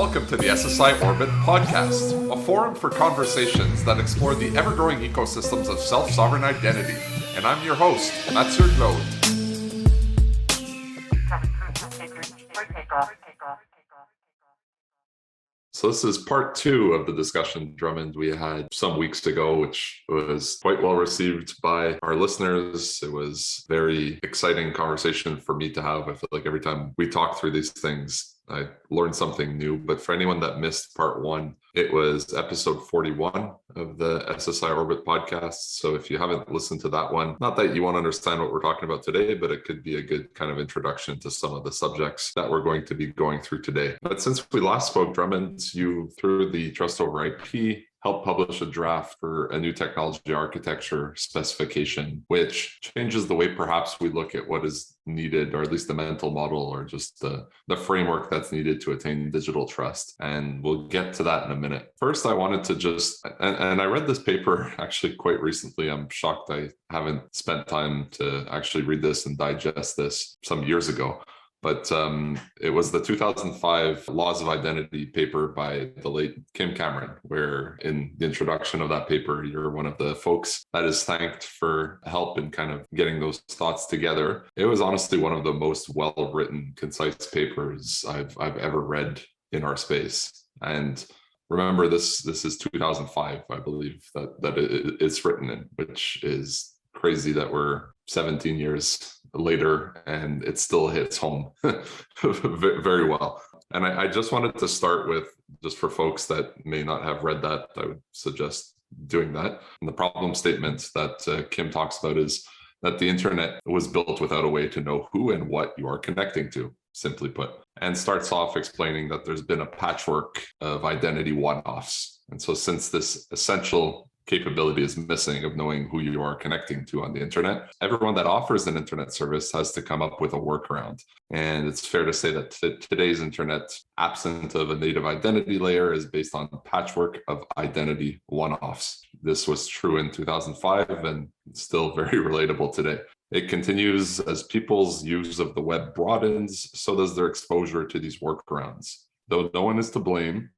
Welcome to the SSI Orbit podcast, a forum for conversations that explore the ever-growing ecosystems of self-sovereign identity. And I'm your host, Mathieu. So this is part 2 of the discussion, Drummond, we had some weeks ago, which was quite well received by our listeners. It was a very exciting conversation for me to have. I feel like every time we talk through these things, I learned something new. But for anyone that missed part 1, it was episode 41 of the SSI Orbit podcast. So if you haven't listened to that one, not that you won't understand what we're talking about today, but it could be a good kind of introduction to some of the subjects that we're going to be going through today. But since we last spoke, Drummond, you, through the Trust over IP, helped publish a draft for a new technology architecture specification, which changes the way perhaps we look at what is needed, or at least the mental model, or just the framework that's needed to attain digital trust. And we'll get to that in a minute. First, I wanted to just, and I read this paper actually quite recently. I'm shocked I haven't spent time to actually read this and digest this some years ago. But it was the 2005 Laws of Identity paper by the late Kim Cameron, where in the introduction of that paper, you're one of the folks that is thanked for help in kind of getting those thoughts together. It was honestly one of the most well-written, concise papers I've ever read in our space. And remember, this is 2005, I believe, that it's written in, which is crazy that we're 17 years later and it still hits home very well. And I just wanted to start with, just for folks that may not have read that, I would suggest doing that. And the problem statement that Kim talks about is that the internet was built without a way to know who and what you are connecting to, simply put, and starts off explaining that there's been a patchwork of identity one-offs. And so since this essential capability is missing of knowing who you are connecting to on the internet, everyone that offers an internet service has to come up with a workaround. And it's fair to say that today's internet, absent of a native identity layer, is based on a patchwork of identity one-offs. This was true in 2005 and still very relatable today. It continues as people's use of the web broadens, so does their exposure to these workarounds. Though no one is to blame,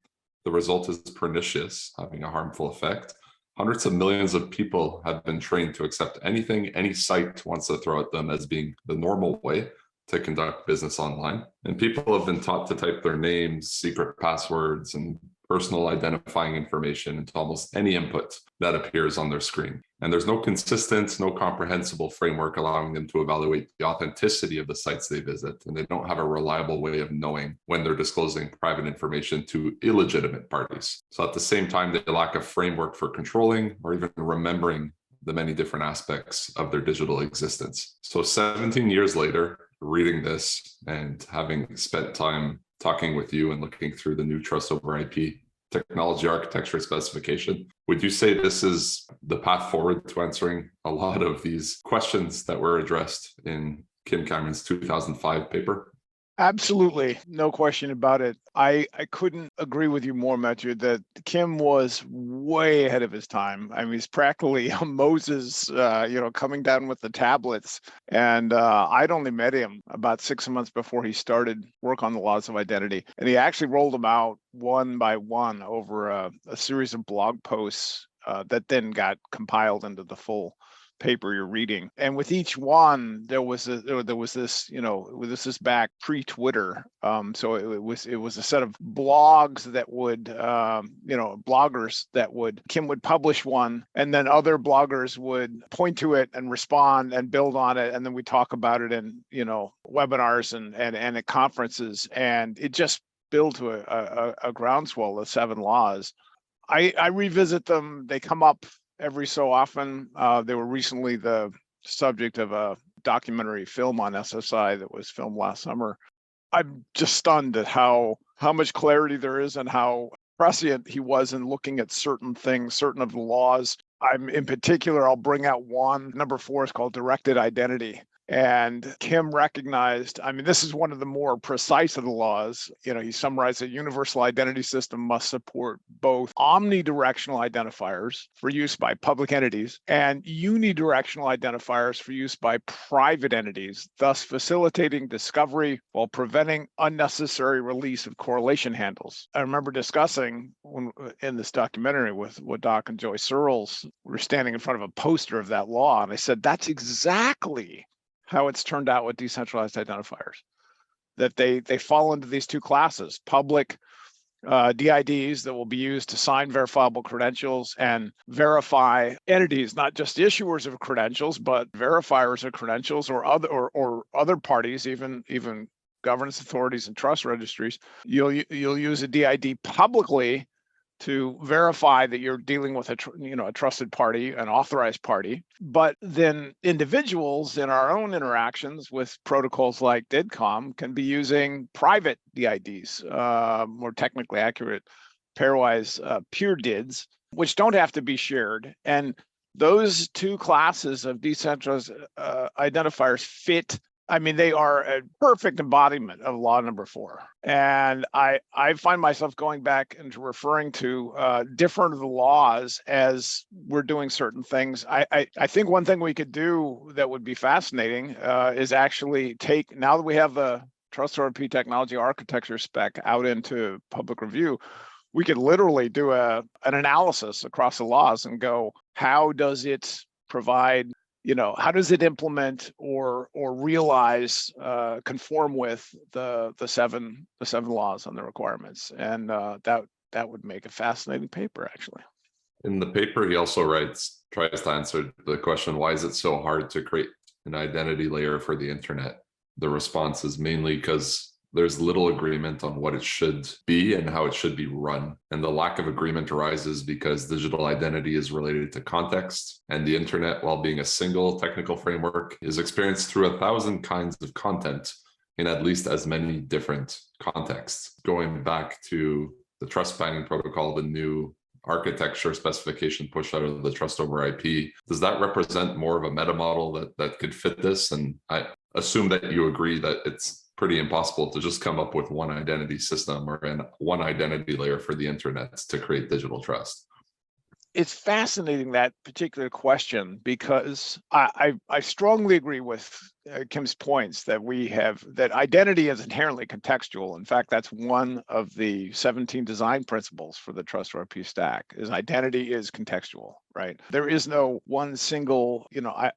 the result is pernicious, having a harmful effect. Hundreds of millions of people have been trained to accept anything any site wants to throw at them as being the normal way to conduct business online. And people have been taught to type their names, secret passwords, and personal identifying information into almost any input that appears on their screen. And there's no consistent, no comprehensible framework allowing them to evaluate the authenticity of the sites they visit. And they don't have a reliable way of knowing when they're disclosing private information to illegitimate parties. So at the same time, they lack a framework for controlling or even remembering the many different aspects of their digital existence. So 17 years later, reading this and having spent time talking with you and looking through the new Trust over IP Technology Architecture Specification, would you say this is the path forward to answering a lot of these questions that were addressed in Kim Cameron's 2005 paper? Absolutely. No question about it. I couldn't agree with you more, Mathieu, that Kim was way ahead of his time. I mean, he's practically Moses, coming down with the tablets. And I'd only met him about 6 months before he started work on the laws of identity. And he actually rolled them out one by one over a series of blog posts that then got compiled into the full paper you're reading. And with each one, there was this back pre-Twitter. So it was a set of blogs that would, bloggers that Kim would publish one, and then other bloggers would point to it and respond and build on it. And then we talk about it in, webinars and at conferences. And it just built to a groundswell of 7 laws. I revisit them. They come up every so often. They were recently the subject of a documentary film on SSI that was filmed last summer. I'm just stunned at how much clarity there is and how prescient he was in looking at certain things, certain of the laws. In particular, I'll bring out one. Number 4 is called directed identity. And Kim recognized, I mean, this is one of the more precise of the laws. He summarized that universal identity system must support both omnidirectional identifiers for use by public entities and unidirectional identifiers for use by private entities, thus facilitating discovery while preventing unnecessary release of correlation handles. I remember discussing in this documentary with Doc and Joy Searles, we were standing in front of a poster of that law, and I said, that's exactly how it's turned out with decentralized identifiers, that they fall into these two classes: public DIDs that will be used to sign verifiable credentials and verify entities, not just issuers of credentials, but verifiers of credentials or other parties, even governance authorities and trust registries. You'll use a DID publicly to verify that you're dealing with a trusted party, an authorized party. But then individuals in our own interactions with protocols like DIDCOM can be using private DIDs, more technically accurate, pairwise peer DIDs, which don't have to be shared. And those two classes of decentralized identifiers fit. I mean, they are a perfect embodiment of law number 4. And I find myself going back and referring to different laws as we're doing certain things. I think one thing we could do that would be fascinating is actually take, now that we have the ToIP technology architecture spec out into public review, we could literally do an analysis across the laws and go, how does it provide, how does it implement or realize, conform with the seven laws on the requirements? And that would make a fascinating paper, actually. In the paper, he also tries to answer the question, why is it so hard to create an identity layer for the internet? The response is mainly because there's little agreement on what it should be and how it should be run. And the lack of agreement arises because digital identity is related to context, and the internet, while being a single technical framework, is experienced through 1,000 kinds of content in at least as many different contexts. Going back to the trust spanning protocol, the new architecture specification push out of the trust over IP, does that represent more of a meta model that could fit this? And I assume that you agree that it's pretty impossible to just come up with one identity system or one identity layer for the internet to create digital trust. It's fascinating, that particular question, because I strongly agree with Kim's points that that identity is inherently contextual. In fact, that's one of the 17 design principles for the TrustRP stack, is identity is contextual, right? There is no one single,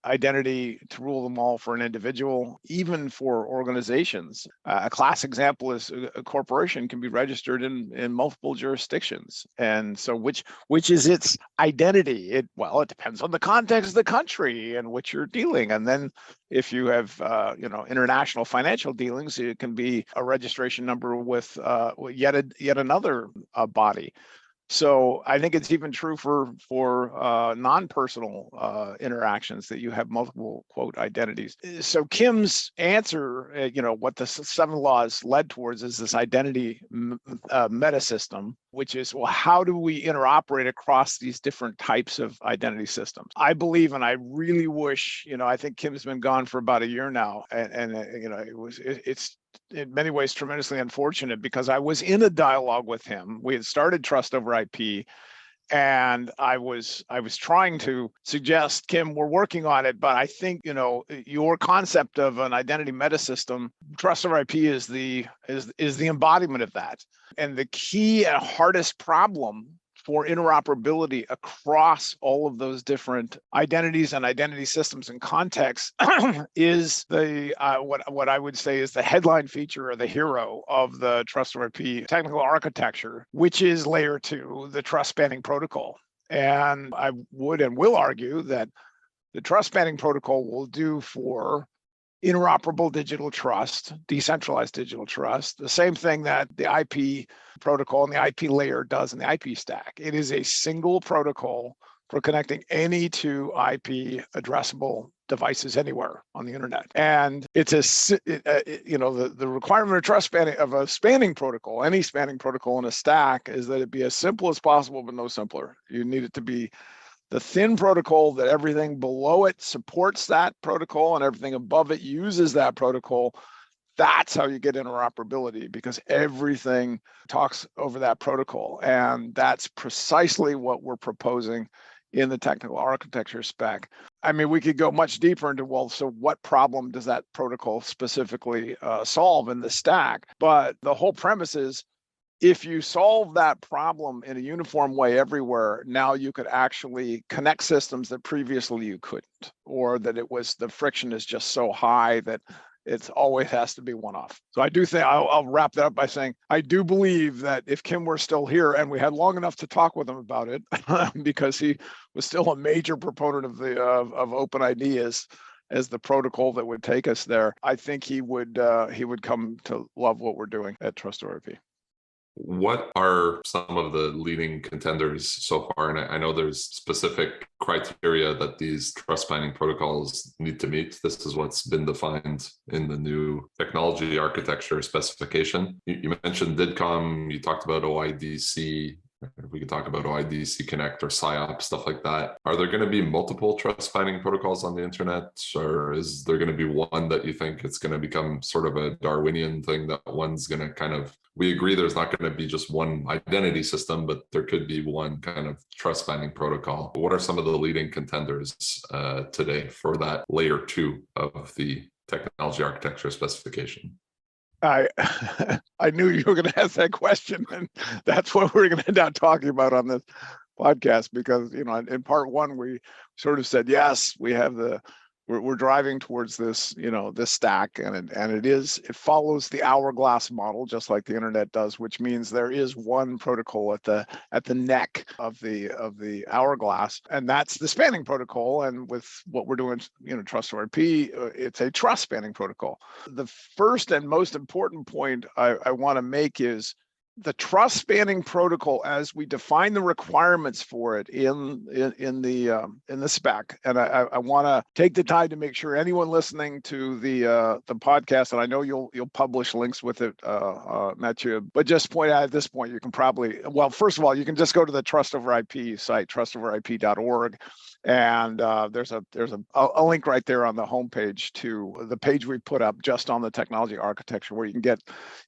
identity to rule them all for an individual, even for organizations. A class example is a corporation can be registered in multiple jurisdictions. And so which is its identity? It depends on the context of the country in which you're dealing. And then if you have international financial dealings, it can be a registration number with yet another body. So I think it's even true for non-personal interactions, that you have multiple, quote, identities. So Kim's answer, what the 7 laws led towards, is this identity meta system, which is, well, how do we interoperate across these different types of identity systems? I believe, and I really wish, I think Kim's been gone for about a year now, and it's in many ways tremendously unfortunate, because I was in a dialogue with him. We had started Trust over IP, and I was trying to suggest, Kim, we're working on it, but I think your concept of an identity meta system, Trust over IP is the embodiment of that. And the key and hardest problem for interoperability across all of those different identities and identity systems and contexts is the what I would say is the headline feature or the hero of the TrustRP technical architecture, which is layer 2, the trust spanning protocol. And I would and will argue that the trust spanning protocol will do for interoperable digital trust, decentralized digital trust, the same thing that the IP protocol and the IP layer does in the IP stack. It is a single protocol for connecting any 2 IP addressable devices anywhere on the internet. And it's the requirement of trust spanning of a spanning protocol, any spanning protocol in a stack, is that it be as simple as possible, but no simpler. You need it to be the thin protocol that everything below it supports that protocol and everything above it uses that protocol. That's how you get interoperability, because everything talks over that protocol. And that's precisely what we're proposing in the technical architecture spec. I mean, we could go much deeper into, well, so what problem does that protocol specifically solve in the stack? But the whole premise is, if you solve that problem in a uniform way everywhere, now you could actually connect systems that previously you couldn't, or that the friction is just so high that it always has to be one-off. So I do think I'll wrap that up by saying, I do believe that if Kim were still here, and we had long enough to talk with him about it, because he was still a major proponent of open ideas as the protocol that would take us there, I think he would come to love what we're doing at TrustORP. What are some of the leading contenders so far? And I know there's specific criteria that these trust spanning protocols need to meet. This is what's been defined in the new Technology Architecture Specification. You mentioned DIDCOM, you talked about OIDC. We could talk about OIDC Connect or SIOP, stuff like that. Are there going to be multiple trust spanning protocols on the internet, or is there going to be one that you think it's going to become sort of a Darwinian thing, that one's going to kind of, we agree there's not going to be just one identity system, but there could be one kind of trust spanning protocol? What are some of the leading contenders today for that layer 2 of the Technology Architecture Specification? I knew you were going to ask that question, and that's what we're going to end up talking about on this podcast, because, you know, in part one, we sort of said, yes, we have we're driving towards this, you know, this stack, and it follows the hourglass model, just like the internet does, which means there is one protocol at the neck of the hourglass, and that's the spanning protocol. And with what we're doing, you know, TrustORP, it's a trust spanning protocol. The first and most important point I want to make is the trust spanning protocol, as we define the requirements for it in the spec. And I want to take the time to make sure anyone listening to the podcast, and I know you'll publish links with it, Mathieu, but just point out at this point, you can probably, well, first of all, you can just go to the TrustOverIP site, trustoverip.org. And there's a link right there on the homepage to the page we put up just on the technology architecture, where you can get,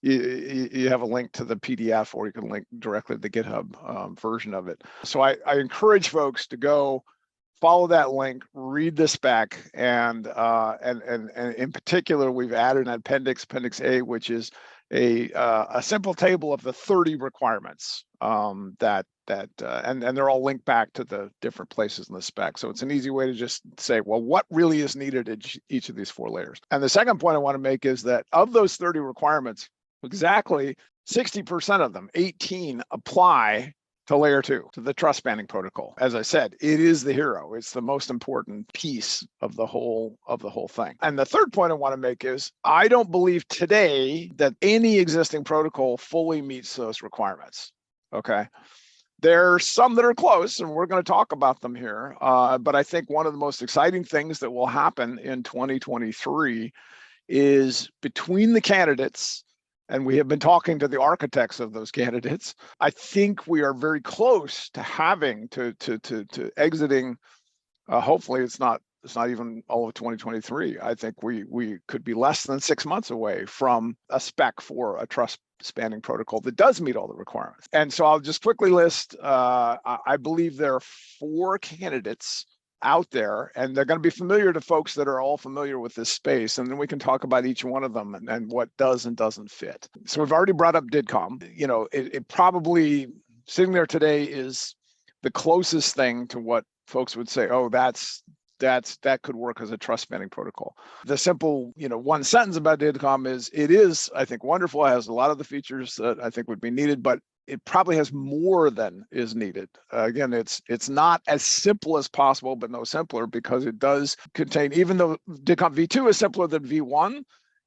you have a link to the PDF, or you can link directly to the GitHub version of it. So I encourage folks to go follow that link, read the spec, and in particular, we've added an appendix A, which is a simple table of the 30 requirements and they're all linked back to the different places in the spec. So it's an easy way to just say, well, what really is needed at each of these 4 layers. And the second point I want to make is that of those 30 requirements, exactly 60% of them, 18, apply to layer 2, to the trust spanning protocol. As I said, it is the hero. It's the most important piece of the whole thing. And the third point I want to make is, I don't believe today that any existing protocol fully meets those requirements. Okay. There's some that are close, and we're going to talk about them here. But I think one of the most exciting things that will happen in 2023 is, between the candidates, and we have been talking to the architects of those candidates, I think we are very close to having to exiting. Hopefully, it's not even all of 2023. I think we could be less than 6 months away from a spec for a trust spanning protocol that does meet all the requirements. And so I'll just quickly list. I believe there are 4 candidates out there, and they're going to be familiar to folks that are all familiar with this space, and then we can talk about each one of them and what does and doesn't fit. So we've already brought up DIDCOM. You know, it probably, sitting there today, is the closest thing to what folks would say, oh, that could work as a trust spanning protocol. The simple, you know, one sentence about DIDCOM is, it is, I think, wonderful. It has a lot of the features that I think would be needed, but it probably has more than is needed. Again, it's not as simple as possible, but no simpler, because it does contain, even though DIDCOM v2 is simpler than v1,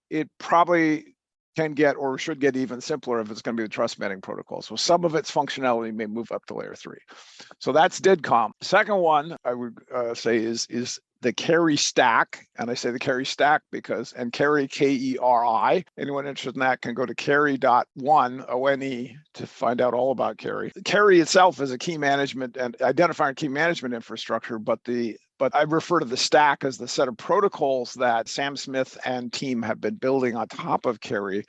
it probably can get, or should get, even simpler if it's going to be the trust spanning protocol. So some of its functionality may move up to layer 3. So that's DIDCOM. Second one I would say is the Keri stack, and I say the Keri stack because, and Keri, Keri, anyone interested in that can go to Keri.one, O-N-E, to find out all about Keri. Keri itself is a key management and identifying key management infrastructure, but I refer to the stack as the set of protocols that Sam Smith and team have been building on top of Keri,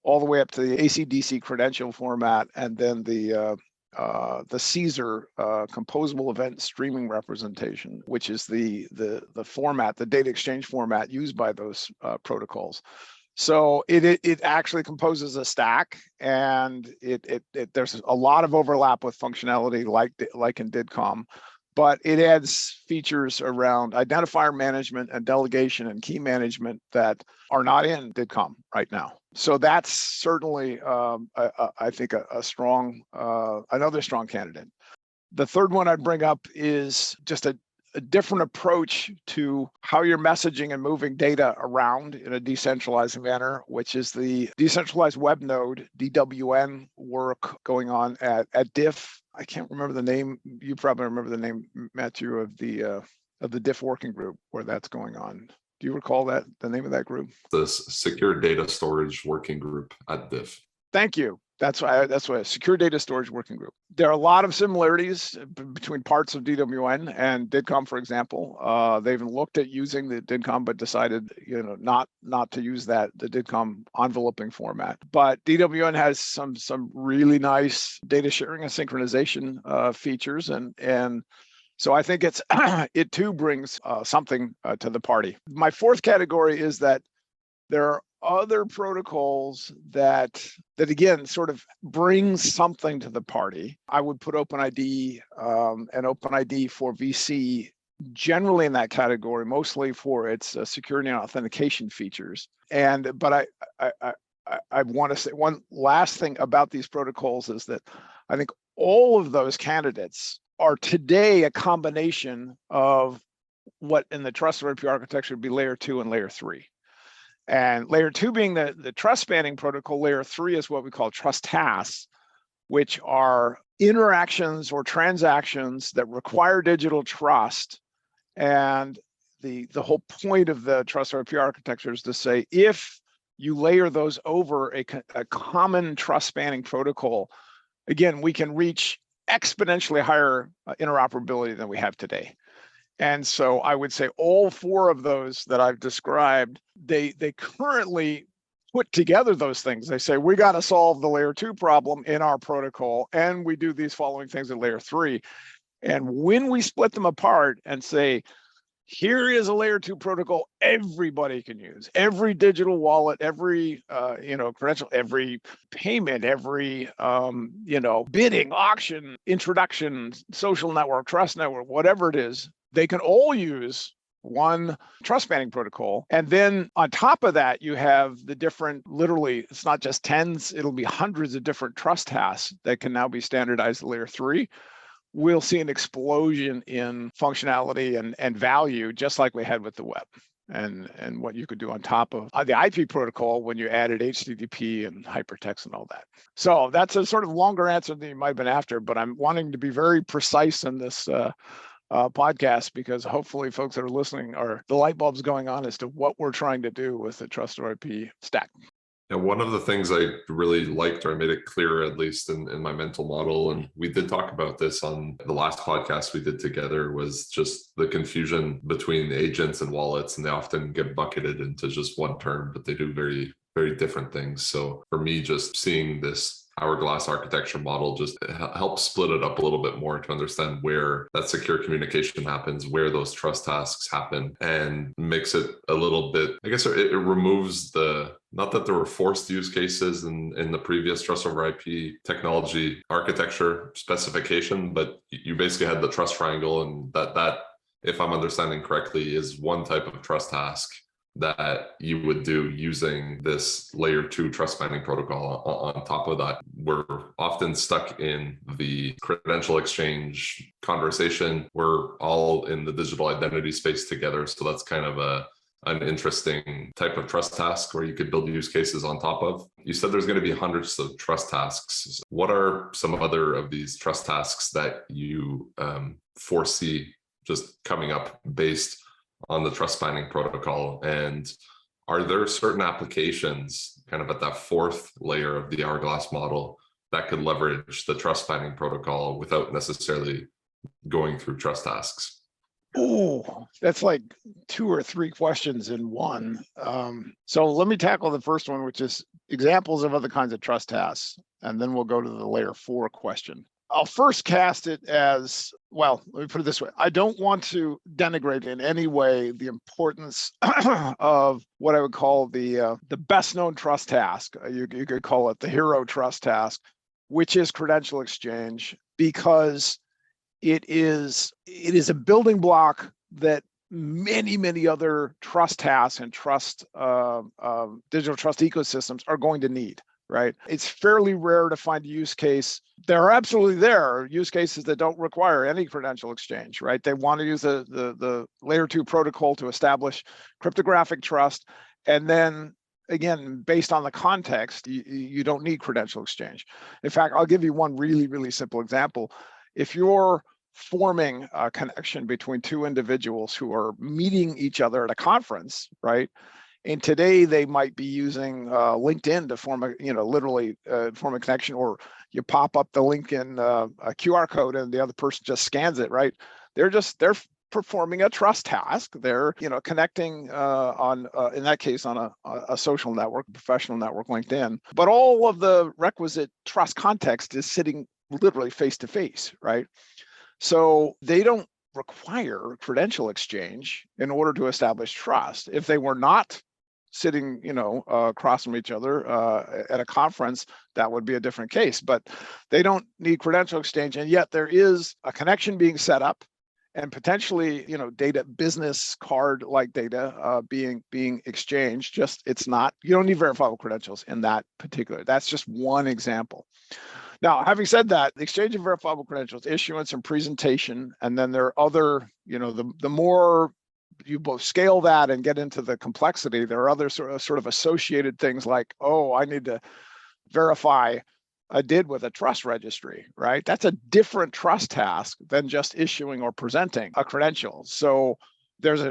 all the way up to the AC/DC credential format, and then the Caesar composable event streaming representation, which is the format, the data exchange format used by those protocols. So it actually composes a stack, and there's a lot of overlap with functionality like in DIDCOM, but it adds features around identifier management and delegation and key management that are not in DIDCOM right now. So that's certainly, I think, a strong, another strong candidate. The third one I'd bring up is just a different approach to how you're messaging and moving data around in a decentralized manner, which is the decentralized web node, DWN work going on at DIF. I can't remember the name. You probably remember the name, Matthew, of the DIF working group where that's going on. Do you recall the name of that group? The Secure Data Storage Working Group at DIF. Thank you. That's why Secure Data Storage Working Group. There are a lot of similarities between parts of DWN and DIDCOM, for example. They even looked at using the DIDCOM, but decided, not to use the DIDCOM enveloping format. But DWN has some really nice data sharing and synchronization features, and so I think it too brings something to the party. My fourth category is that there are other protocols that again sort of brings something to the party. I would put OpenID and OpenID for VC generally in that category, mostly for its security and authentication features. But I want to say one last thing about these protocols is that I think all of those candidates are today a combination of what in the trusted IP architecture would be layer 2 and layer 3. And layer 2 being the trust spanning protocol, layer 3 is what we call trust tasks, which are interactions or transactions that require digital trust. And the whole point of the trusted IP architecture is to say, if you layer those over a common trust spanning protocol, again, we can reach exponentially higher interoperability than we have today. And so I would say all four of those that I've described, they currently put together those things. They say, we got to solve the layer 2 problem in our protocol, and we do these following things at layer 3. And when we split them apart and say, here is a layer 2 protocol everybody can use, every digital wallet, every credential, every payment, every bidding, auction, introduction, social network, trust network, whatever it is, they can all use one trust spanning protocol. And then on top of that, you have the different, literally, it's not just tens, it'll be hundreds of different trust tasks that can now be standardized at layer 3. We'll see an explosion in functionality and value, just like we had with the web, and what you could do on top of the IP protocol when you added HTTP and hypertext and all that. So that's a sort of longer answer than you might have been after, but I'm wanting to be very precise in this podcast, because hopefully folks that are listening are the light bulbs going on as to what we're trying to do with the trusted IP stack. And one of the things I really liked, or I made it clear, at least in my mental model, and we did talk about this on the last podcast we did together, was just the confusion between agents and wallets, and they often get bucketed into just one term, but they do very, very different things. So for me, just seeing this hourglass architecture model just helps split it up a little bit more to understand where that secure communication happens, where those trust tasks happen, and makes it a little bit, I guess it removes not that there were forced use cases in the previous trust over IP technology architecture specification, but you basically had the trust triangle, and that, if I'm understanding correctly, is one type of trust task that you would do using this layer 2 trust spanning protocol. On top of that, we're often stuck in the credential exchange conversation. We're all in the digital identity space together. So that's kind of an interesting type of trust task where you could build use cases on top of. You said there's going to be hundreds of trust tasks. What are some other of these trust tasks that you foresee just coming up based on the trust spanning protocol? And are there certain applications kind of at that fourth layer of the hourglass model that could leverage the trust spanning protocol without necessarily going through trust tasks? Oh, that's like 2 or 3 questions in one. So let me tackle the first one, which is examples of other kinds of trust tasks, and then we'll go to the layer 4 question. I'll first cast it as, well, let me put it this way. I don't want to denigrate in any way the importance of what I would call the best known trust task. You could call it the hero trust task, which is credential exchange, because it is a building block that many other trust tasks and digital trust ecosystems are going to need. Right? It's fairly rare to find a use case. There are use cases that don't require any credential exchange, right? They want to use the layer 2 protocol to establish cryptographic trust. And then again, based on the context, you don't need credential exchange. In fact, I'll give you one really simple example. If you're forming a connection between 2 individuals who are meeting each other at a conference, right? And today they might be using LinkedIn to form form a connection, or you pop up the LinkedIn a QR code and the other person just scans it, right? They're performing a trust task. They're connecting in that case on a social network, professional network, LinkedIn. But all of the requisite trust context is sitting literally face to face, right? So they don't require credential exchange in order to establish trust. If they were not sitting, across from each other at a conference, that would be a different case. But they don't need credential exchange, and yet there is a connection being set up, and potentially, data, business card-like data being exchanged. You don't need verifiable credentials in that particular. That's just one example. Now, having said that, the exchange of verifiable credentials, issuance and presentation, and then there are other, the more you both scale that and get into the complexity, there are other sort of associated things like, oh, I need to verify I did with a trust registry, right? That's a different trust task than just issuing or presenting a credential. So there's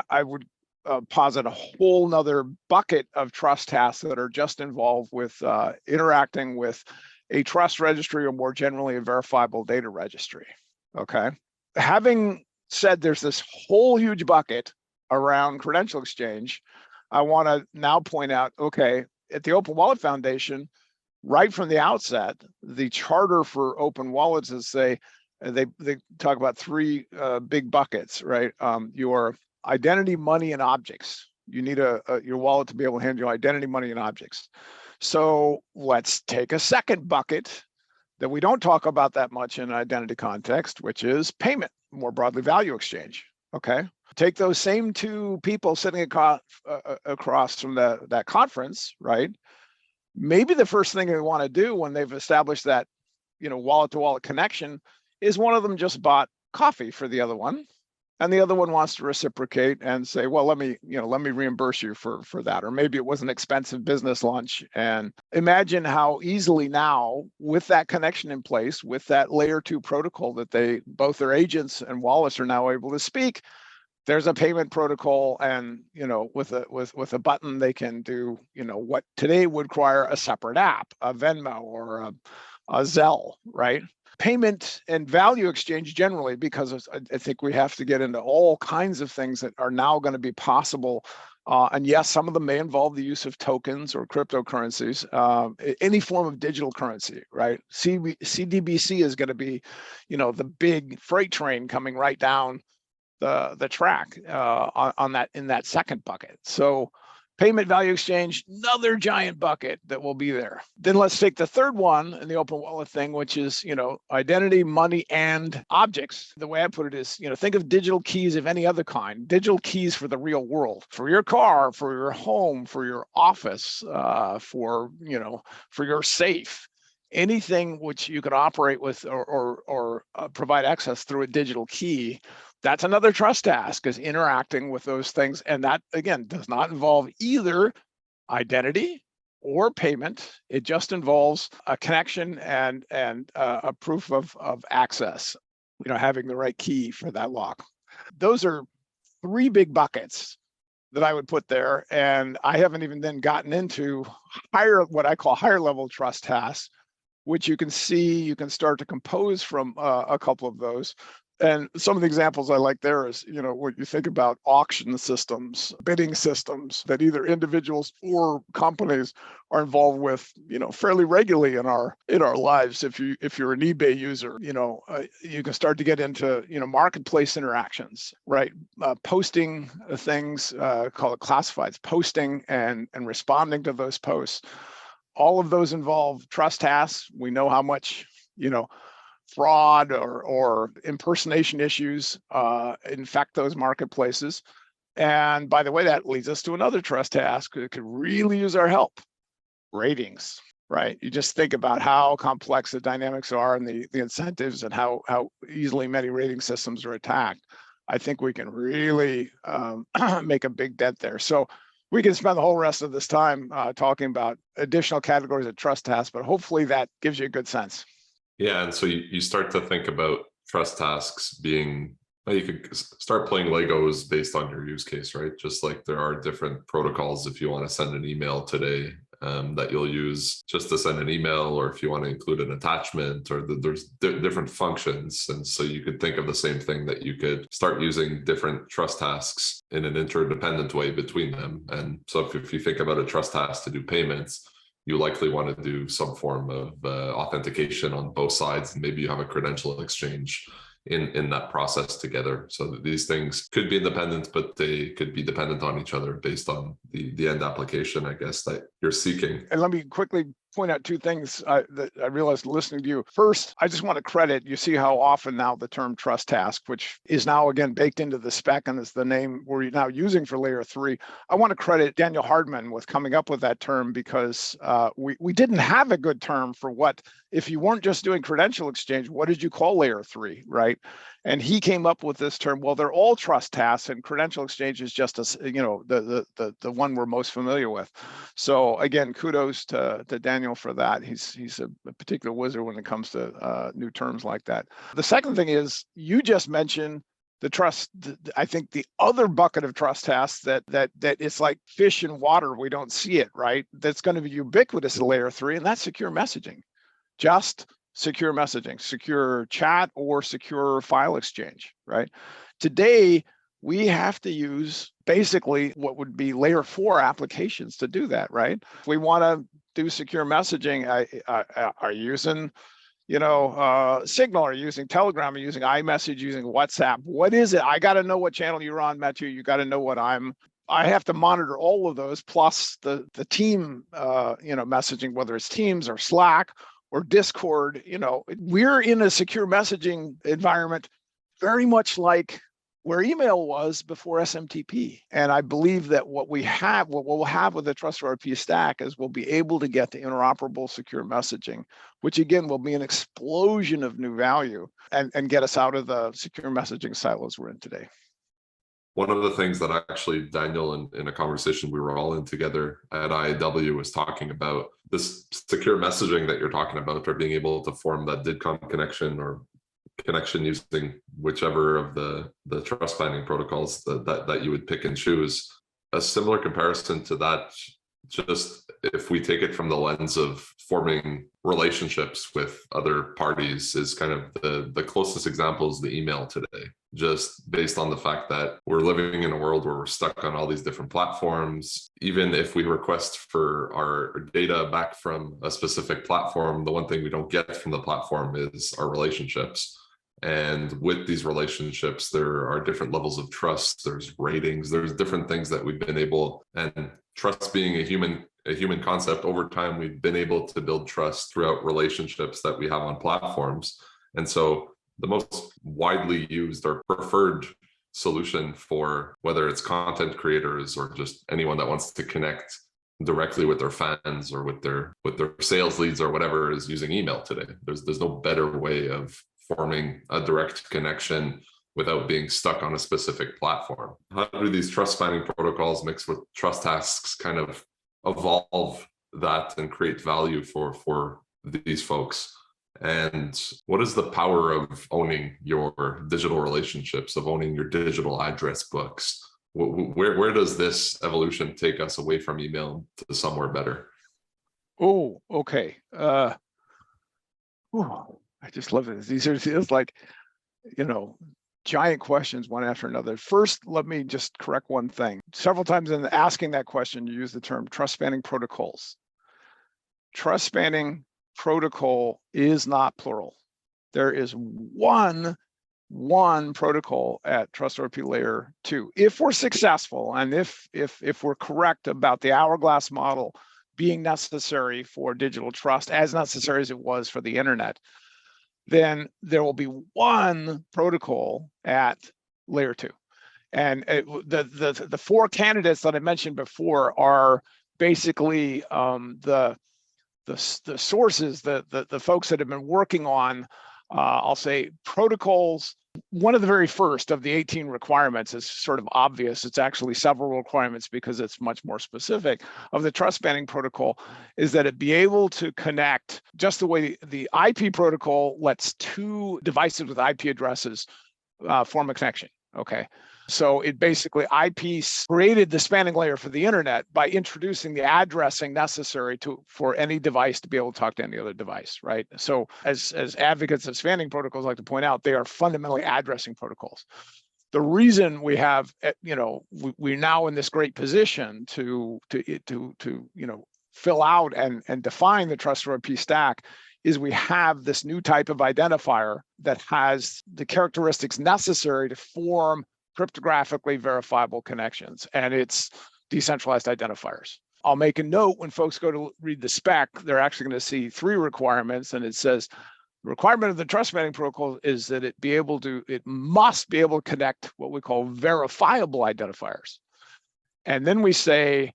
I would posit a whole nother bucket of trust tasks that are just involved with interacting with a trust registry, or more generally a verifiable data registry. Okay. Having said there's this whole huge bucket around credential exchange, I want to now point out, okay, at the Open Wallet Foundation, right from the outset, the charter for open wallets is they talk about 3 big buckets, right? Your identity, money, and objects. You need your wallet to be able to handle identity, money, and objects. So let's take a second bucket that we don't talk about that much in identity context, which is payment, more broadly value exchange. Okay, take those same 2 people sitting across from that conference, right? Maybe the first thing they want to do when they've established that, wallet to wallet connection is one of them just bought coffee for the other one, and the other one wants to reciprocate and say, well, let me reimburse you for that. Or maybe it was an expensive business lunch. And imagine how easily now, with that connection in place, with that layer 2 protocol that both their agents and wallets are now able to speak, there's a payment protocol, and with a button they can do what today would require a separate app, a Venmo or a Zelle, right? Payment and value exchange generally, because I think we have to get into all kinds of things that are now going to be possible. And yes, some of them may involve the use of tokens or cryptocurrencies, any form of digital currency, right? CDBC is going to be, the big freight train coming right down the track in that second bucket. So payment, value exchange, another giant bucket that will be there. Then let's take the third one in the open wallet thing, which is, identity, money, and objects. The way I put it is, think of digital keys of any other kind, digital keys for the real world, for your car, for your home, for your office, for your safe. Anything which you can operate with or provide access through a digital key. That's another trust task, is interacting with those things. And that, again, does not involve either identity or payment. It just involves a connection and a proof of access, having the right key for that lock. Those are three big buckets that I would put there. And I haven't even then gotten into what I call higher level trust tasks, which you can see, you can start to compose from a couple of those. And some of the examples I like there is, what you think about auction systems, bidding systems that either individuals or companies are involved with, fairly regularly in our lives. If you're an eBay user, you can start to get into, marketplace interactions, right? Posting things, call it classifieds, posting and responding to those posts. All of those involve trust tasks. We know how much, fraud or impersonation issues infect those marketplaces. And by the way, that leads us to another trust task that could really use our help: ratings, right? You just think about how complex the dynamics are and the incentives and how easily many rating systems are attacked. I think we can really make a big dent there. So we can spend the whole rest of this time talking about additional categories of trust tasks, but hopefully that gives you a good sense. Yeah, and so you start to think about trust tasks being, you could start playing Legos based on your use case, right? Just like there are different protocols if you want to send an email today that you'll use just to send an email, or if you want to include an attachment, or there's different functions. And so you could think of the same thing, that you could start using different trust tasks in an interdependent way between them. And so if you think about a trust task to do payments, you likely want to do some form of authentication on both sides, and maybe you have a credential exchange in that process together. So these things could be independent, but they could be dependent on each other based on the end application, I guess, that you're seeking. And let me quickly point out two things that I realized listening to you. First, I just want to credit, you see how often now the term trust task, which is now again baked into the spec and is the name we're now using for layer 3. I want to credit Daniel Hardman with coming up with that term, because we didn't have a good term for what, if you weren't just doing credential exchange, what did you call layer 3, right? And he came up with this term. Well, they're all trust tasks, and credential exchange is just the one we're most familiar with. So again, kudos to Daniel for that. He's a particular wizard when it comes to new terms like that. The second thing is, you just mentioned the trust. I think the other bucket of trust tasks that it's like fish in water. We don't see it, right? That's going to be ubiquitous at layer 3, and that's secure messaging. Just secure messaging, secure chat, or secure file exchange, right? Today, we have to use basically what would be layer 4 applications to do that, right? If we want to do secure messaging, are you using, Signal, are you using Telegram, are you using iMessage, using WhatsApp? What is it? I got to know what channel you're on, Mathieu. You got to know what I have to monitor all of those, plus the team, messaging, whether it's Teams or Slack or Discord. We're in a secure messaging environment, very much like where email was before SMTP. And I believe that what we'll have with the TrustRP stack is we'll be able to get to interoperable secure messaging, which again will be an explosion of new value and get us out of the secure messaging silos we're in today. One of the things that actually Daniel, in a conversation we were all in together at IAW, was talking about this secure messaging that you're talking about, or being able to form that DIDCOM connection or connection using whichever of the trust spanning protocols that you would pick and choose. A similar comparison to that, just if we take it from the lens of forming relationships with other parties, is kind of the closest example is the email today. Just based on the fact that we're living in a world where we're stuck on all these different platforms. Even if we request for our data back from a specific platform, the one thing we don't get from the platform is our relationships. And with these relationships, there are different levels of trust. There's ratings, there's different things that we've been able, and trust being a human concept, over time, we've been able to build trust throughout relationships that we have on platforms. And so the most widely used or preferred solution for whether it's content creators or just anyone that wants to connect directly with their fans or with their sales leads or whatever is using email today. There's no better way of forming a direct connection without being stuck on a specific platform. How do these trust spanning protocols mixed with trust tasks kind of evolve that and create value for these folks? And what is the power of owning your digital relationships, of owning your digital address books? Where does this evolution take us away from email to somewhere better? Oh, okay. I just love it. These are it's like, giant questions one after another. First, let me just correct one thing. Several times in asking that question, you use the term trust spanning protocols. Trust spanning protocol is not plural. There is one protocol at TrustRP layer 2. If we're successful, and if we're correct about the hourglass model being necessary for digital trust, as necessary as it was for the internet, then there will be one protocol at layer 2. And the four candidates that I mentioned before are basically the sources, the folks that have been working on, I'll say, protocols. One of the very first of the 18 requirements is sort of obvious. It's actually several requirements because it's much more specific of the trust spanning protocol, is that it be able to connect just the way the IP protocol lets two devices with IP addresses form a connection. Okay. So it basically IP created the spanning layer for the internet by introducing the addressing necessary for any device to be able to talk to any other device, right? So as advocates of spanning protocols like to point out, they are fundamentally addressing protocols. The reason we have, we're now in this great position to fill out and define the TrustRP stack is we have this new type of identifier that has the characteristics necessary to form cryptographically verifiable connections, and it's decentralized identifiers. I'll make a note when folks go to read the spec, they're actually going to see 3 requirements, and it says the requirement of the trust spanning protocol is that it must be able to connect what we call verifiable identifiers. And then we say,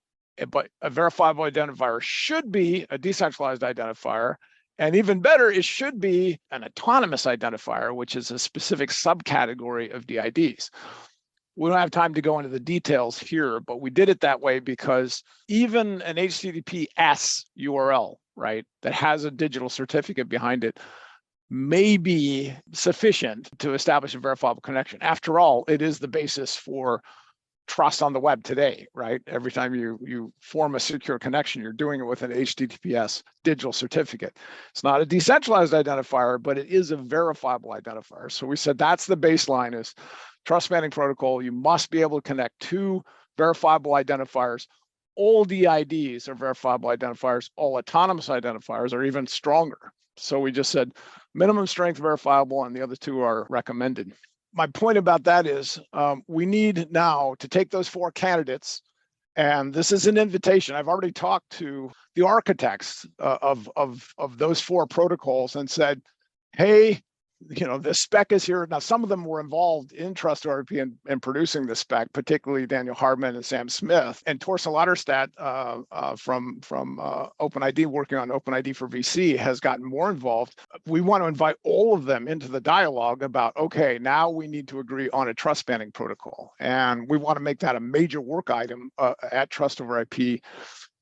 but a verifiable identifier should be a decentralized identifier. And even better, it should be an autonomous identifier, which is a specific subcategory of DIDs. We don't have time to go into the details here, but we did it that way because even an HTTPS URL, right, that has a digital certificate behind it may be sufficient to establish a verifiable connection. After all, it is the basis for trust on the web today, right? Every time you form a secure connection, you're doing it with an HTTPS digital certificate. It's not a decentralized identifier, but it is a verifiable identifier. So we said that's the baseline is trust spanning protocol. You must be able to connect 2 verifiable identifiers. All DIDs are verifiable identifiers. All autonomous identifiers are even stronger. So we just said minimum strength verifiable, and the other 2 are recommended. My point about that is we need now to take those 4 candidates, and this is an invitation. I've already talked to the architects of those 4 protocols and said, hey, the spec is here. Now, some of them were involved in TrustRP and producing the spec, particularly Daniel Hardman and Sam Smith, and Torsten Latterstadt from OpenID, working on OpenID for VC, has gotten more involved. We want to invite all of them into the dialogue about, okay, now we need to agree on a trust spanning protocol, and we want to make that a major work item at Trust over IP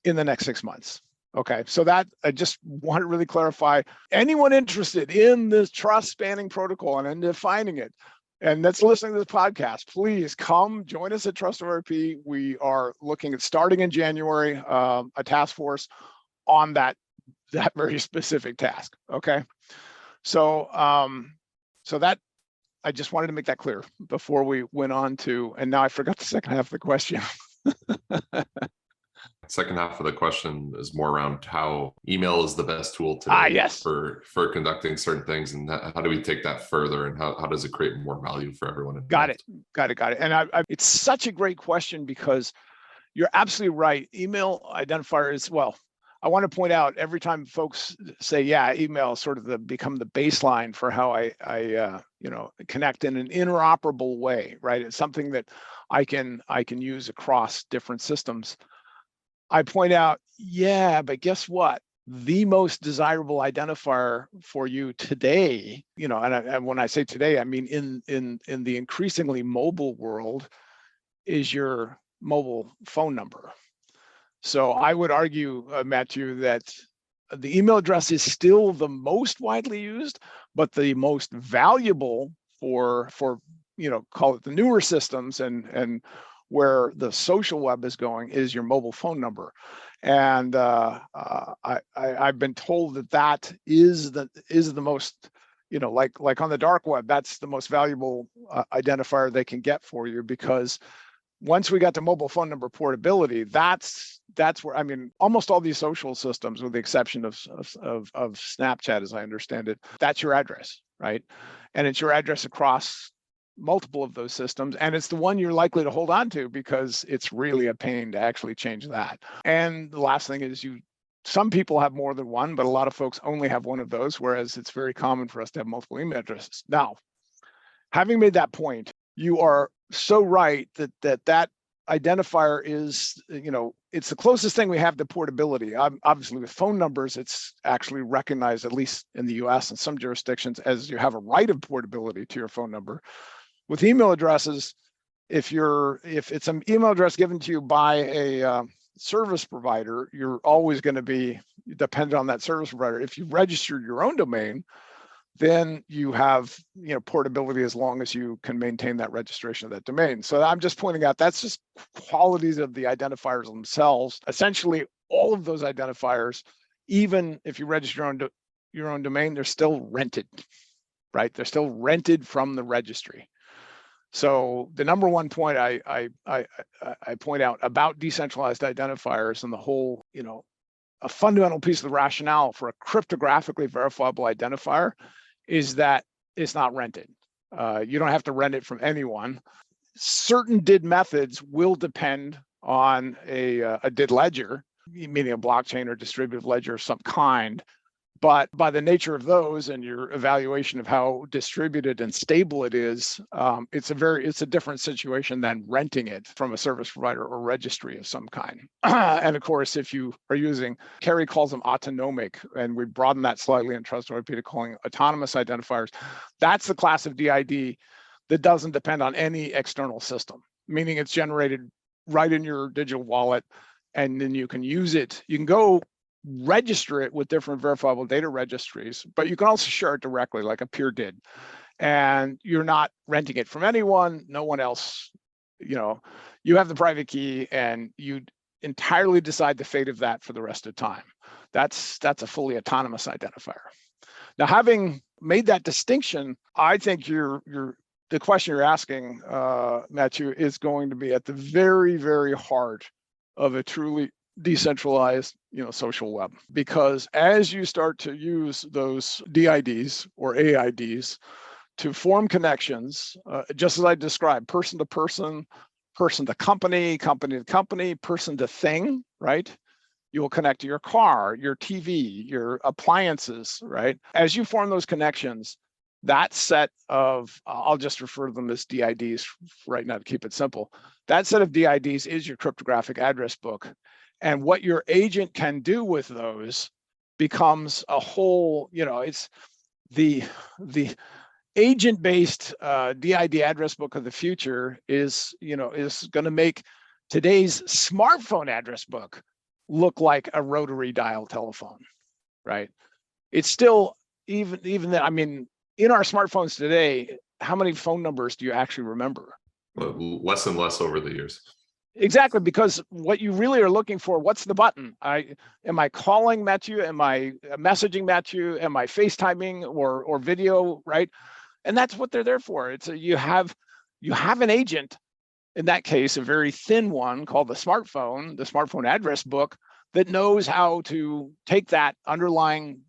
in the next 6 months. Okay, so that I just want to really clarify. Anyone interested in this trust spanning protocol and in defining it, and that's listening to this podcast, please come join us at Trust over IP. We are looking at starting in January a task force on that very specific task. Okay, so that I just wanted to make that clear before we went on to, and now I forgot the second half of the question. Second half of the question is more around how email is the best tool today Yes. for conducting certain things, and how do we take that further, and how does it create more value for everyone involved? Got it. And it's such a great question because you're absolutely right. Email identifier is, well, I want to point out every time folks say, yeah, email sort of become the baseline for how I connect in an interoperable way, right? It's something that I can use across different systems. I point out, yeah, but guess what? The most desirable identifier for you today, and when I say today, I mean in the increasingly mobile world, is your mobile phone number. So I would argue, Matthew, that the email address is still the most widely used, but the most valuable for call it the newer systems and where the social web is going is your mobile phone number. And I've been told that is the most, like on the dark web, that's the most valuable identifier they can get for you, because once we got to mobile phone number portability, that's where, I mean, almost all these social systems, with the exception of Snapchat, as I understand it, that's your address, right? And it's your address across multiple of those systems, and it's the one you're likely to hold on to because it's really a pain to actually change that. And the last thing is, some people have more than one, but a lot of folks only have one of those, whereas it's very common for us to have multiple email addresses. Now, having made that point, you are so right that identifier is, it's the closest thing we have to portability. Obviously, with phone numbers, it's actually recognized, at least in the US and some jurisdictions, as you have a right of portability to your phone number. With email addresses, if it's an email address given to you by a service provider, you're always going to be dependent on that service provider. If you registered your own domain, then you have portability as long as you can maintain that registration of that domain. So I'm just pointing out that's just qualities of the identifiers themselves. Essentially, all of those identifiers, even if you register your own domain, they're still rented, right? They're still rented from the registry. So the number one point I point out about decentralized identifiers and the whole, a fundamental piece of the rationale for a cryptographically verifiable identifier is that it's not rented. You don't have to rent it from anyone. Certain DID methods will depend on a DID ledger, meaning a blockchain or distributed ledger of some kind. But by the nature of those and your evaluation of how distributed and stable it is, it's a different situation than renting it from a service provider or registry of some kind. And of course, if you are using, Kerry calls them autonomic, and we broaden that slightly in Trust ToIP to calling autonomous identifiers. That's the class of DID that doesn't depend on any external system, meaning it's generated right in your digital wallet, and then you can use it. You can go register it with different verifiable data registries, but you can also share it directly like a peer did. And you're not renting it from anyone, no one else, you have the private key and you entirely decide the fate of that for the rest of time. That's a fully autonomous identifier. Now, having made that distinction, I think the question you're asking, Mathieu, is going to be at the very, very heart of a truly decentralized, social web. Because as you start to use those DIDs or AIDs to form connections, just as I described, person to person, person to company, company to company, person to thing, right? You will connect to your car, your TV, your appliances, right? As you form those connections, that set of, I'll just refer to them as DIDs right now to keep it simple. That set of DIDs is your cryptographic address book. And what your agent can do with those becomes a whole, it's the agent-based DID address book of the future is going to make today's smartphone address book look like a rotary dial telephone, right? It's still, even that, I mean, in our smartphones today, how many phone numbers do you actually remember? Less and less over the years. Exactly, because what you really are looking for, what's the button? Am I calling Mathieu? Am I messaging Mathieu? Am I FaceTiming or video, right? And that's what they're there for. It's you have an agent, in that case, a very thin one called the smartphone address book, that knows how to take that underlying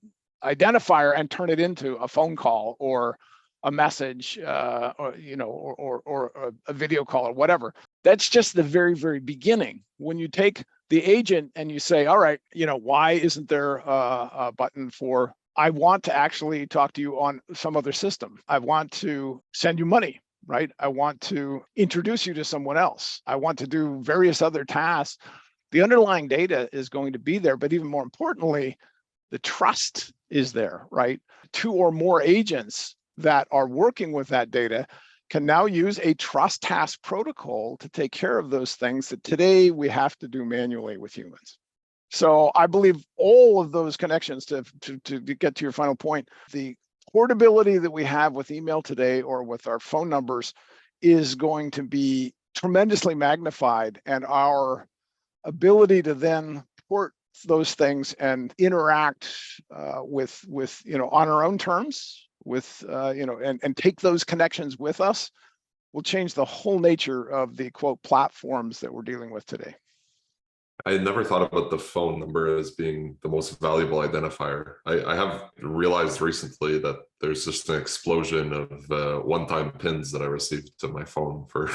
identifier and turn it into a phone call or a message, or a video call or whatever. That's just the very, very beginning. When you take the agent and you say, all right, why isn't there a button for, I want to actually talk to you on some other system. I want to send you money, right? I want to introduce you to someone else. I want to do various other tasks. The underlying data is going to be there, but even more importantly, the trust is there, right? Two or more agents that are working with that data can now use a trust task protocol to take care of those things that today we have to do manually with humans. So I believe all of those connections to get to your final point, the portability that we have with email today or with our phone numbers is going to be tremendously magnified, and our ability to then port those things and interact with on our own terms with and take those connections with us will change the whole nature of the quote platforms that we're dealing with today. I had never thought about the phone number as being the most valuable identifier. I have realized recently that there's just an explosion of one-time pins that I received to my phone for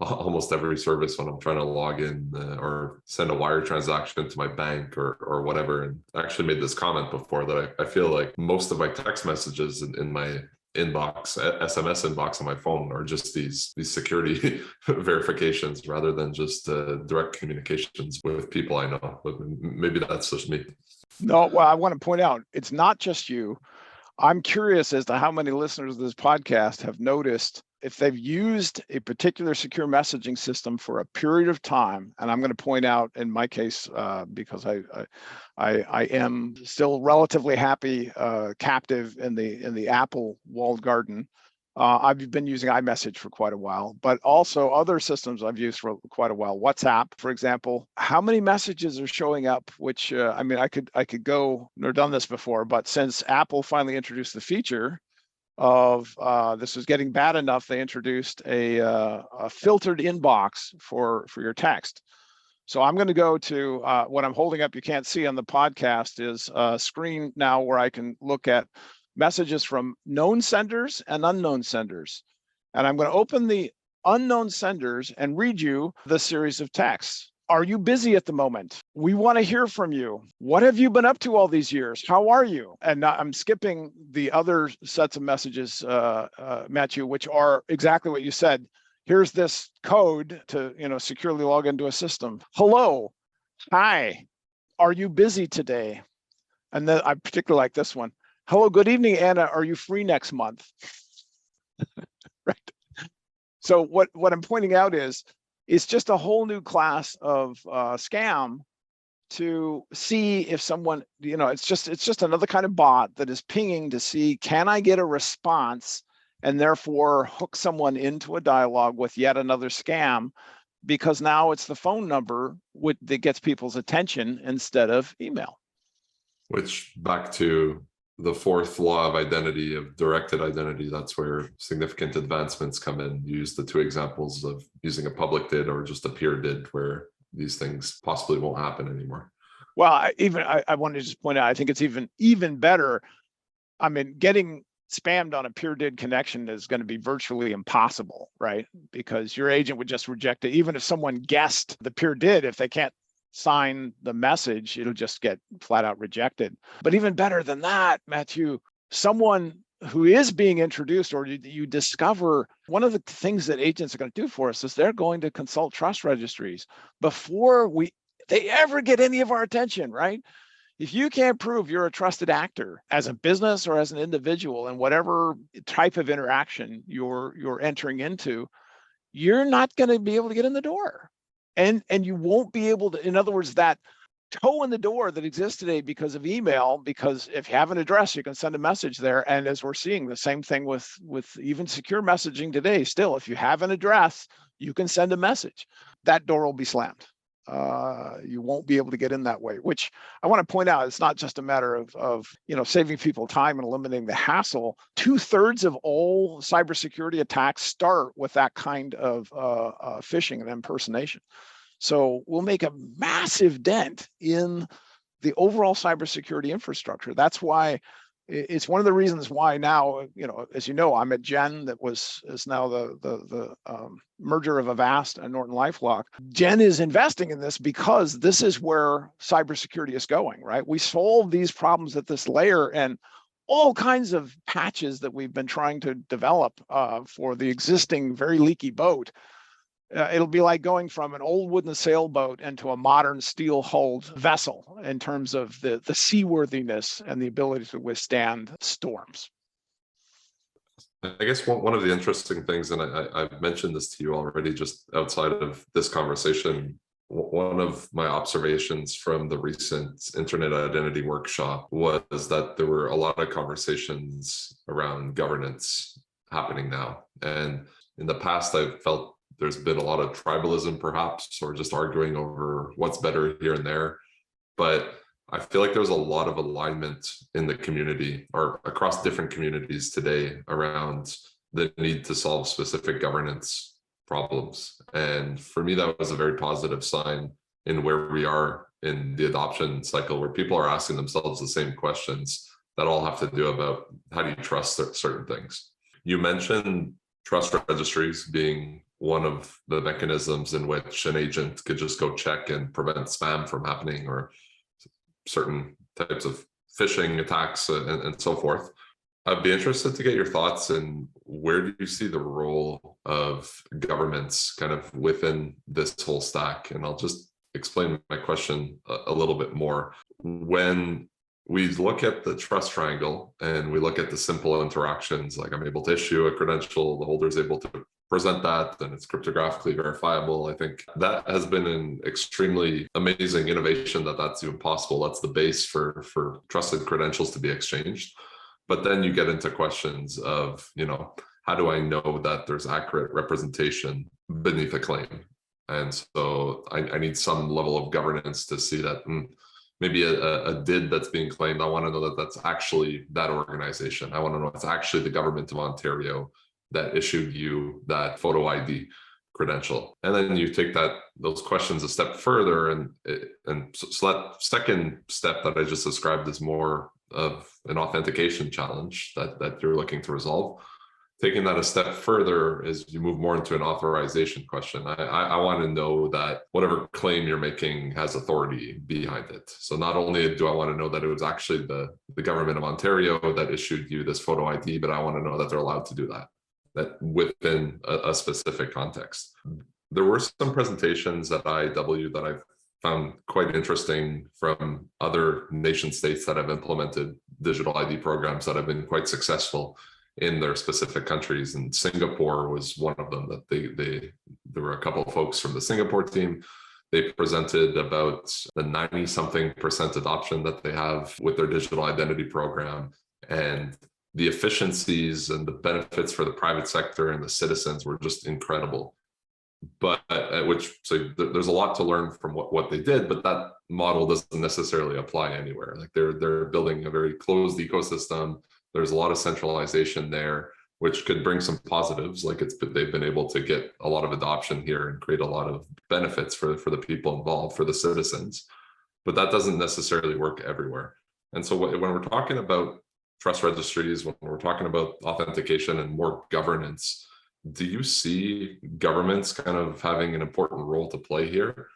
almost every service when I'm trying to log in or send a wire transaction to my bank or whatever. And I actually made this comment before that I feel like most of my text messages in my inbox, SMS inbox on my phone are just these security verifications rather than just direct communications with people I know. But maybe that's just me. No, well, I want to point out it's not just you. I'm curious as to how many listeners of this podcast have noticed if they've used a particular secure messaging system for a period of time, and I'm going to point out in my case, because I am still relatively happy captive in the Apple walled garden. I've been using iMessage for quite a while, but also other systems I've used for quite a while. WhatsApp, for example, how many messages are showing up? Which I mean, I could go. Never done this before, but since Apple finally introduced the feature of this was getting bad enough, they introduced a filtered inbox for your text. So I'm going to go to what I'm holding up. You can't see on the podcast is a screen now where I can look at messages from known senders and unknown senders. And I'm going to open the unknown senders and read you the series of texts. Are you busy at the moment? We want to hear from you. What have you been up to all these years? How are you? And I'm skipping the other sets of messages, Mathieu, which are exactly what you said. Here's this code to securely log into a system. Hello, hi, are you busy today? And then I particularly like this one. Hello, good evening, Anna. Are you free next month? Right. So what I'm pointing out is it's just a whole new class of scam to see if someone, it's just another kind of bot that is pinging to see, can I get a response and therefore hook someone into a dialogue with yet another scam, because now it's the phone number that gets people's attention instead of email. Which back to the fourth law of identity, of directed identity, that's where significant advancements come in. You use the two examples of using a public did or just a peer did, where these things possibly won't happen anymore. Well, I want to just point out, I think it's even better. I mean, getting spammed on a peer did connection is going to be virtually impossible, right? Because your agent would just reject it. Even if someone guessed the peer did, if they can't sign the message, it'll just get flat out rejected. But even better than that, Mathieu, someone who is being introduced, or you discover, one of the things that agents are going to do for us is they're going to consult trust registries before they ever get any of our attention, right? If you can't prove you're a trusted actor as a business or as an individual in whatever type of interaction you're entering into, you're not going to be able to get in the door. And you won't be able to, in other words, that toe in the door that exists today because of email, because if you have an address, you can send a message there. And as we're seeing, the same thing with even secure messaging today, still, if you have an address, you can send a message. That door will be slammed. You won't be able to get in that way, which I want to point out, it's not just a matter of saving people time and eliminating the hassle. 2/3 of all cybersecurity attacks start with that kind of phishing and impersonation. So we'll make a massive dent in the overall cybersecurity infrastructure. That's why it's one of the reasons why now, as you know, I'm at Gen, that is now the merger of Avast and Norton LifeLock. Gen is investing in this because this is where cybersecurity is going, right? We solve these problems at this layer, and all kinds of patches that we've been trying to develop for the existing very leaky boat. It'll be like going from an old wooden sailboat into a modern steel-hulled vessel in terms of the seaworthiness and the ability to withstand storms. I guess one of the interesting things, and I've mentioned this to you already just outside of this conversation, One of my observations from the recent Internet Identity Workshop was that there were a lot of conversations around governance happening now. And in the past, I've felt there's been a lot of tribalism, perhaps, or just arguing over what's better here and there. But I feel like there's a lot of alignment in the community or across different communities today around the need to solve specific governance problems. And for me, that was a very positive sign in where we are in the adoption cycle, where people are asking themselves the same questions that all have to do about how do you trust certain things. You mentioned trust registries being one of the mechanisms in which an agent could just go check and prevent spam from happening, or certain types of phishing attacks and so forth. I'd be interested to get your thoughts in where do you see the role of governments kind of within this whole stack? And I'll just explain my question a little bit more. When we look at the trust triangle and we look at the simple interactions, like I'm able to issue a credential, the holder is able to present that, and it's cryptographically verifiable. I think that has been an extremely amazing innovation that's even possible. That's the base for trusted credentials to be exchanged. But then you get into questions of, how do I know that there's accurate representation beneath a claim? And so I need some level of governance to see that maybe a DID that's being claimed, I want to know that that's actually that organization. I want to know it's actually the government of Ontario that issued you that photo ID credential. And then you take those questions a step further, and so that second step that I just described is more of an authentication challenge that you're looking to resolve. Taking that a step further is you move more into an authorization question. I want to know that whatever claim you're making has authority behind it. So not only do I want to know that it was actually the government of Ontario that issued you this photo ID, but I want to know that they're allowed to do that within a specific context. There were some presentations at IAW that I've found quite interesting from other nation states that have implemented digital ID programs that have been quite successful in their specific countries. And Singapore was one of them. That there were a couple of folks from the Singapore team. They presented about the 90-something% adoption that they have with their digital identity program, and the efficiencies and the benefits for the private sector and the citizens were just incredible. But so there's a lot to learn from what they did, but that model doesn't necessarily apply anywhere. Like they're building a very closed ecosystem. There's a lot of centralization there, which could bring some positives. Like they've been able to get a lot of adoption here and create a lot of benefits for the people involved, for the citizens. But that doesn't necessarily work everywhere. And so when we're talking about trust registries, when we're talking about authentication and more governance, do you see governments kind of having an important role to play here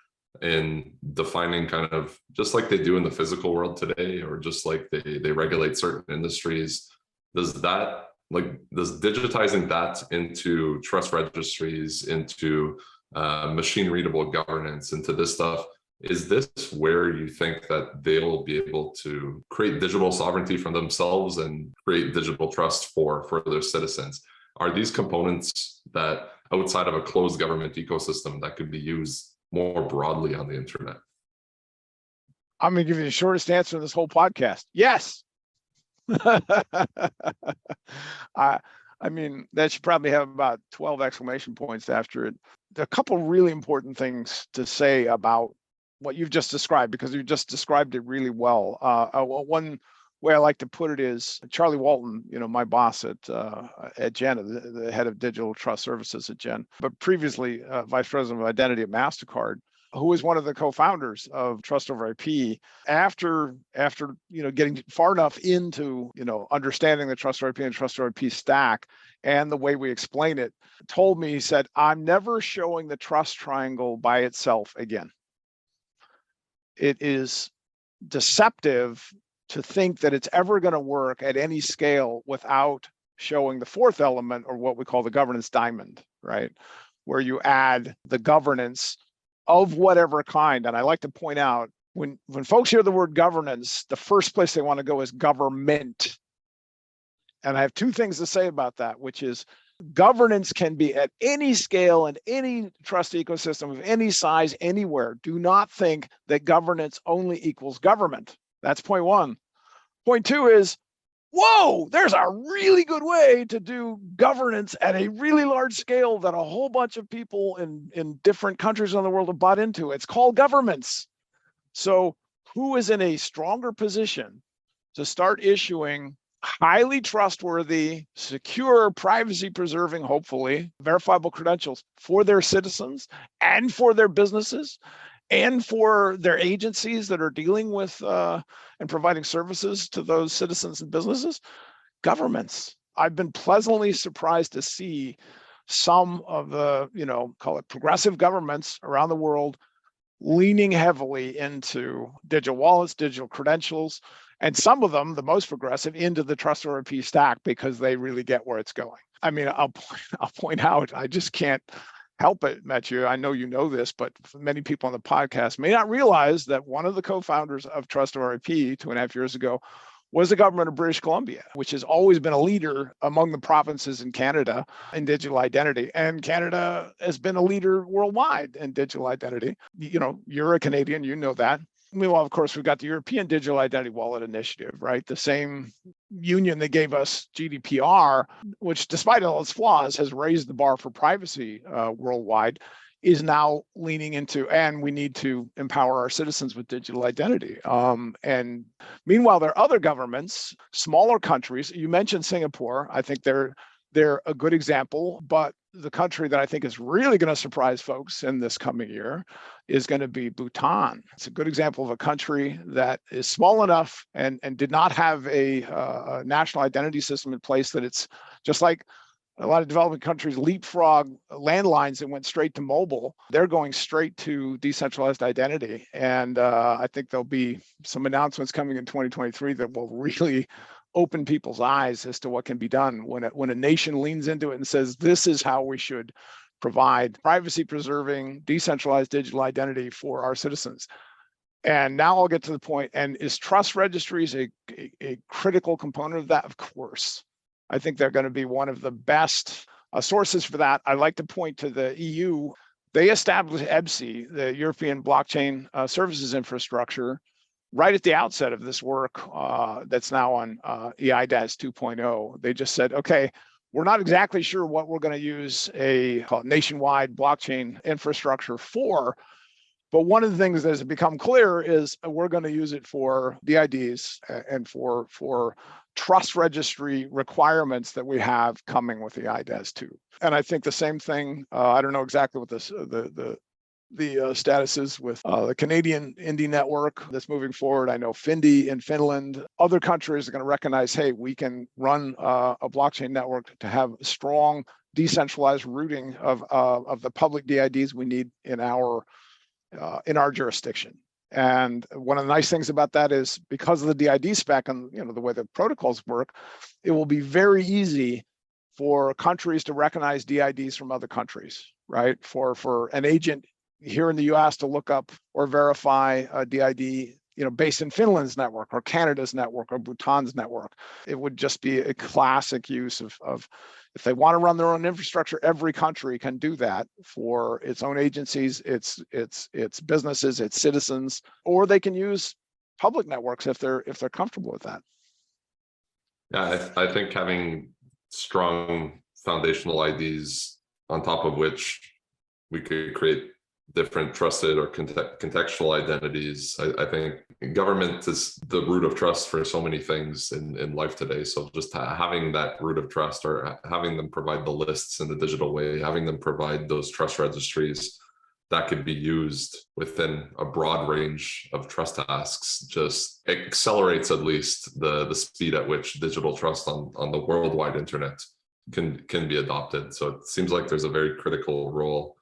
in defining, kind of just like they do in the physical world today, or just like they regulate certain industries? Does digitizing that into trust registries, into machine readable governance, into this stuff, is this where you think that they'll be able to create digital sovereignty for themselves and create digital trust for their citizens? Are these components that outside of a closed government ecosystem that could be used more broadly on the internet? I'm going to give you the shortest answer in this whole podcast. Yes. I mean, that should probably have about 12 exclamation points after it. There are a couple really important things to say about what you've just described, because you just described it really well. One way I like to put it is Charlie Walton, my boss at Gen, the head of digital trust services at Gen, but previously vice president of identity at MasterCard, who was one of the co-founders of Trust over IP. After getting far enough into understanding the Trust over IP and Trust over IP stack and the way we explain it, told me, he said, "I'm never showing the trust triangle by itself again. It is deceptive to think that it's ever going to work at any scale without showing the fourth element, or what we call the governance diamond, right? Where you add the governance of whatever kind." And I like to point out, when folks hear the word governance, the first place they want to go is government. And I have two things to say about that, which is Governance can be at any scale and any trust ecosystem of any size anywhere. Do not think that governance only equals government. That's point one. Point two is, whoa, there's a really good way to do governance at a really large scale that a whole bunch of people in different countries in the world have bought into. It's called governments. So who is in a stronger position to start issuing highly trustworthy, secure, privacy-preserving, hopefully, verifiable credentials for their citizens and for their businesses and for their agencies that are dealing with and providing services to those citizens and businesses? Governments. I've been pleasantly surprised to see some of the, call it progressive governments around the world leaning heavily into digital wallets, digital credentials, and some of them, the most progressive, into the Trust ORP stack because they really get where it's going. I mean, I'll point out, I just can't help it, Mathieu. I know you know this, but many people on the podcast may not realize that one of the co-founders of Trust ORP 2.5 years ago was the government of British Columbia, which has always been a leader among the provinces in Canada in digital identity. And Canada has been a leader worldwide in digital identity. You're a Canadian, you know that. Meanwhile, of course, we've got the European Digital Identity Wallet Initiative, right? The same union that gave us GDPR, which despite all its flaws, has raised the bar for privacy worldwide, is now leaning into, and we need to empower our citizens with digital identity. And meanwhile, there are other governments, smaller countries. You mentioned Singapore. I think they're a good example, but the country that I think is really going to surprise folks in this coming year is going to be Bhutan. It's a good example of a country that is small enough and did not have a national identity system in place, that it's just like a lot of developing countries leapfrog landlines and went straight to mobile. They're going straight to decentralized identity. And I think there'll be some announcements coming in 2023 that will really open people's eyes as to what can be done when a nation leans into it and says, this is how we should provide privacy preserving, decentralized digital identity for our citizens. And now I'll get to the point, and is trust registries a critical component of that? Of course. I think they're going to be one of the best sources for that. I like to point to the EU. They established EBSI, the European Blockchain Services Infrastructure, right at the outset of this work that's now on EIDAS 2.0. They just said, okay, we're not exactly sure what we're going to use a nationwide blockchain infrastructure for, but one of the things that has become clear is we're going to use it for DIDs and for trust registry requirements that we have coming with the EIDAS 2. And I think the same thing, I don't know exactly what this, the status is with the Canadian Indie network that's moving forward. I know Findi in Finland, other countries are going to recognize, hey, we can run a blockchain network to have strong decentralized routing of the public DIDs we need in our jurisdiction. And one of the nice things about that is because of the DID spec and the way the protocols work, it will be very easy for countries to recognize DIDs from other countries, right? For an agent here in the US to look up or verify a DID, based in Finland's network or Canada's network or Bhutan's network. It would just be a classic use of if they want to run their own infrastructure, every country can do that for its own agencies, its businesses, its citizens, or they can use public networks if they're comfortable with that. Yeah, I think having strong foundational IDs on top of which we could create different trusted or contextual identities. I think government is the root of trust for so many things in life today. So just having that root of trust, or having them provide the lists in the digital way, having them provide those trust registries that could be used within a broad range of trust tasks, just accelerates at least the speed at which digital trust on the worldwide internet can be adopted. So it seems like there's a very critical role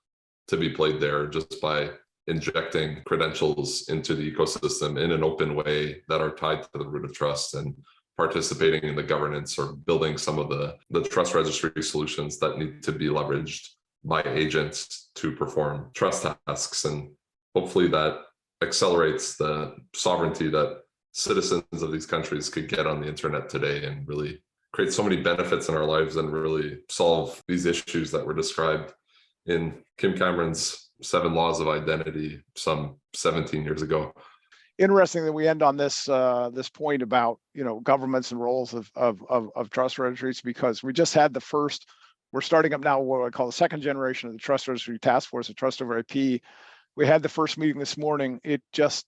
to be played there just by injecting credentials into the ecosystem in an open way that are tied to the root of trust, and participating in the governance or building some of the trust registry solutions that need to be leveraged by agents to perform trust tasks. And hopefully that accelerates the sovereignty that citizens of these countries could get on the internet today, and really create so many benefits in our lives and really solve these issues that were described in Kim Cameron's 7 Laws of Identity some 17 years ago. Interesting that we end on this this point about governments and roles of trust registries, because we just had the first. We're starting up now what I call the second generation of the Trust Registry Task Force, the Trust over IP. We had the first meeting this morning. It just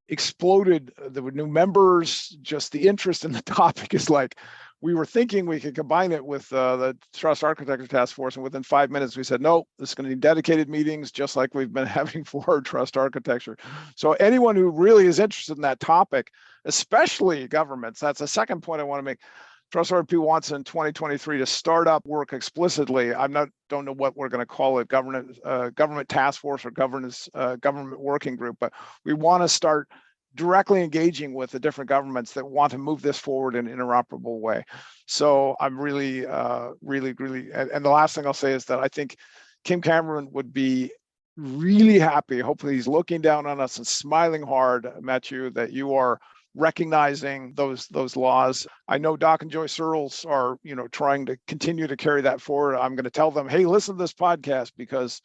exploded. There were new members. Just the interest in the topic is like, we were thinking we could combine it with the Trust Architecture Task Force, and within 5 minutes we said, no, this is going to need dedicated meetings, just like we've been having for trust architecture. So anyone who really is interested in that topic, especially governments, that's a second point I want to make. Trust RP wants in 2023 to start up work explicitly. Don't know what we're going to call it, government task force or government working group, but we want to start directly engaging with the different governments that want to move this forward in an interoperable way. So I'm really, and the last thing I'll say is that I think Kim Cameron would be really happy. Hopefully he's looking down on us and smiling hard, Mathieu, that you are recognizing those laws. I know Doc and Joyce Searles are, trying to continue to carry that forward. I'm going to tell them, hey, listen to this podcast, because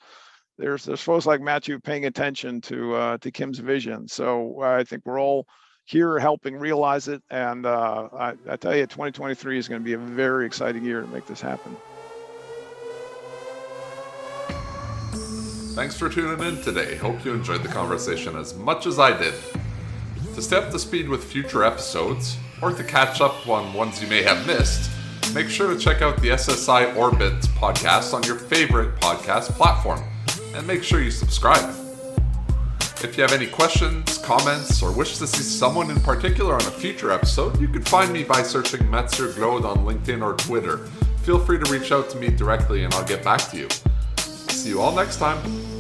there's folks like Mathieu paying attention to Kim's vision. So I think we're all here helping realize it. And I tell you, 2023 is going to be a very exciting year to make this happen. Thanks for tuning in today. Hope you enjoyed the conversation as much as I did. To stay up to speed with future episodes, or to catch up on ones you may have missed, make sure to check out the SSI Orbit podcast on your favorite podcast platform, and make sure you subscribe. If you have any questions, comments, or wish to see someone in particular on a future episode, you can find me by searching Mathieu Glaude on LinkedIn or Twitter. Feel free to reach out to me directly and I'll get back to you. See you all next time.